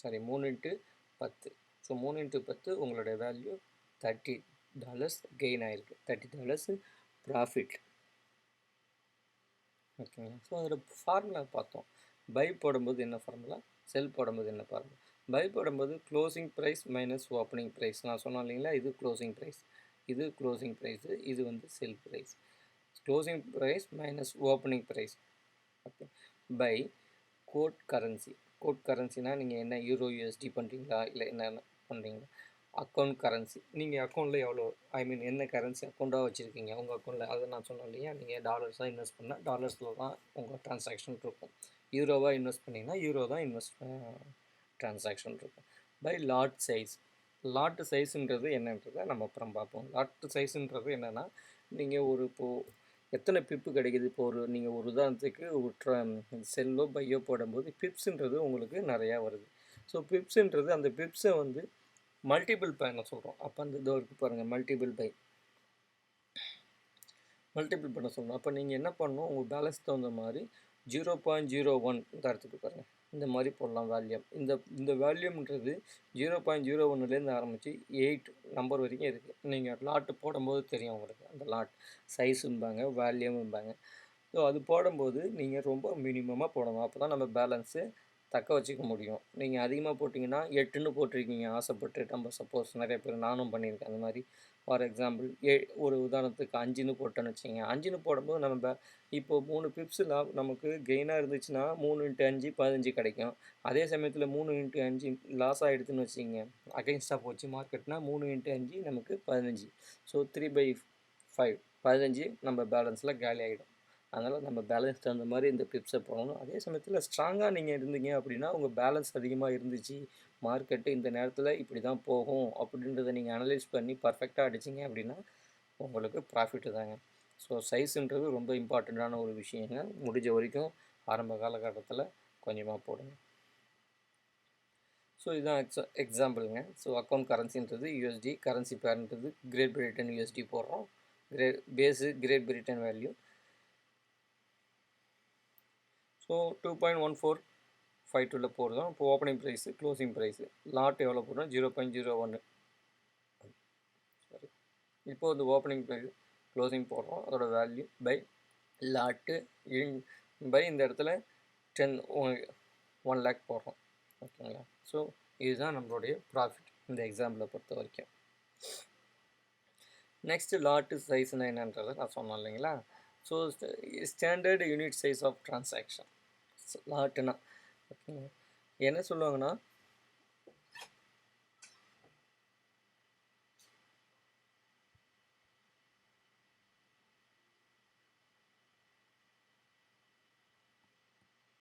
Sorry 3 into 10. So 3 into 10 உங்களுடைய value $30 gain ஆகிருக்கு, $30 profit. ஓகேங்களா? ஸோ அதில் ஃபார்முலா பார்த்தோம். பை போடும்போது என்ன ஃபார்முலா, செல் போடும்போது என்ன ஃபார்முலா. பை போடும்போது closing price minus opening price. நான் சொன்னேன் இல்லைங்களா, இது க்ளோசிங் ப்ரைஸ், இது க்ளோசிங் ப்ரைஸு, இது வந்து sell price. Closing price minus opening price. Okay. Buy quote currency. Quote கரன்சினா நீங்கள் என்ன யூரோ யூஎஸ்டி பண்ணுறீங்களா, இல்லை என்ன பண்ணுறீங்களா, அக்கௌண்ட் கரன்சி. நீங்கள் அக்கௌண்ட்டில் எவ்வளோ, ஐ மீன் என்ன கரன்சி அக்கௌண்ட்டாக வச்சுருக்கீங்க உங்கள் அக்கௌண்ட்டில், அதை நான் சொன்னேன் இல்லையா. நீங்கள் டாலர்ஸாக இன்வெஸ்ட் பண்ணால் டாலர்ஸில் தான் உங்கள் ட்ரான்சாக்ஷன் இருக்கும். யூரோவாக இன்வெஸ்ட் பண்ணிங்கன்னா யூரோ தான் ட்ரான்சாக்ஷன் இருக்கும். Buy lot size. லாட்டு சைஸுன்றது என்னன்றதை நம்ம அப்புறம் பார்ப்போம். லாட்டு சைஸுன்றது என்னென்னா, நீங்கள் ஒரு இப்போது எத்தனை பிப்பு கிடைக்கிது. இப்போ நீங்கள் ஒரு உதாரணத்துக்கு செல்லோ பையோ போடும்போது பிப்ஸுன்றது உங்களுக்கு நிறையா வருது. ஸோ பிப்ஸுன்றது அந்த பிப்ஸை வந்து மல்டிபிள் பண்ண சொல்கிறோம். அப்போ அந்த இதோ இருக்குது பாருங்கள், மல்டிபிள் பண்ண சொல்கிறோம். அப்போ நீங்கள் என்ன பண்ணணும், உங்கள் பேலன்ஸ் தகுந்த மாதிரி 0.01 இந்த இடத்துக்கு பாருங்கள், இந்த மாதிரி போடலாம் வேல்யூம். இந்த வேல்யூம்ன்றது 0.01லேருந்து ஆரம்பித்து 8 நம்பர் வரைக்கும் இருக்குது. நீங்கள் லாட்டு போடும்போது தெரியும் உங்களுக்கு, அந்த லாட் சைஸும்பாங்க வேல்யூம்பாங்க. ஸோ அது போடும்போது நீங்கள் ரொம்ப மினிமமாக போடணும். அப்போ தான் நம்ம பேலன்ஸு தக்க வச்சுக்க முடியும். நீங்கள் அதிகமாக போட்டிங்கன்னா 8ன்னு போட்டிருக்கீங்க ஆசைப்பட்டு, நம்ம சப்போஸ் நிறைய பேர், நானும் பண்ணியிருக்கேன் அந்த மாதிரி. ஃபார் எக்ஸாம்பிள் ஒரு உதாரணத்துக்கு 5ன்னு போட்டோன்னு வச்சுங்க. 5ன்னு போடும்போது நம்ம இப்போது 3 பிப்ஸில் நமக்கு கெயினாக இருந்துச்சுன்னா 3 × 5 15 கிடைக்கும். அதே சமயத்தில் 3 × 5 லாஸ் ஆகிடுதுன்னு வச்சுக்கிங்க, அகைன்ஸ்டாக போச்சு மார்க்கெட்னா 3 × 5 நமக்கு 15. ஸோ 3/5 15 நம்ம பேலன்ஸில் காலி ஆகிடும். அதனால் நம்ம பேலன்ஸ் தகுந்த மாதிரி இந்த பிப்ஸை போடணும். அதே சமயத்தில் ஸ்ட்ராங்காக நீங்கள் இருந்தீங்க அப்படின்னா, உங்கள் பேலன்ஸ் அதிகமாக இருந்துச்சு, மார்க்கெட்டு இந்த நேரத்தில் இப்படி தான் போகும் அப்படின்றத நீங்கள் அனலைஸ் பண்ணி பர்ஃபெக்டாக அடிச்சிங்க அப்படின்னா உங்களுக்கு ப்ராஃபிட்டு தாங்க. ஸோ சைஸுன்றது ரொம்ப இம்பார்ட்டண்ட்டான ஒரு விஷயங்க. முடிஞ்ச வரைக்கும் ஆரம்ப காலகட்டத்தில் கொஞ்சமாக போடுங்க. ஸோ இதுதான் எக்ஸாம்பிளுங்க. ஸோ அக்கௌண்ட் கரன்சின்றது யூஎஸ்டி, கரன்சி பேர்ன்றது கிரேட் பிரிட்டன் யூஎஸ்டி போடுறோம். Base Great Britain value. So 2.1452 போடுறோம். இப்போ opening price, closing price, lot எவ்வளோ போடுறோம், 0.01. சாரி, இப்போது இந்த ஓப்பனிங் ப்ரைஸ் க்ளோசிங் போடுறோம். அதோட வேல்யூ பை லாட்டு பை இந்த இடத்துல 1 லேக் போடுறோம். ஓகேங்களா? ஸோ இதுதான் நம்மளுடைய ப்ராஃபிட் இந்த எக்ஸாம்பிளை பொறுத்த வரைக்கும். நெக்ஸ்ட்டு லாட்டு சைஸ்னால் என்னன்றதை நான் சொன்னேன் இல்லைங்களா. So standard unit size of transaction லாட்டுனா, ஓகேங்க, என்ன சொல்லுவாங்கன்னா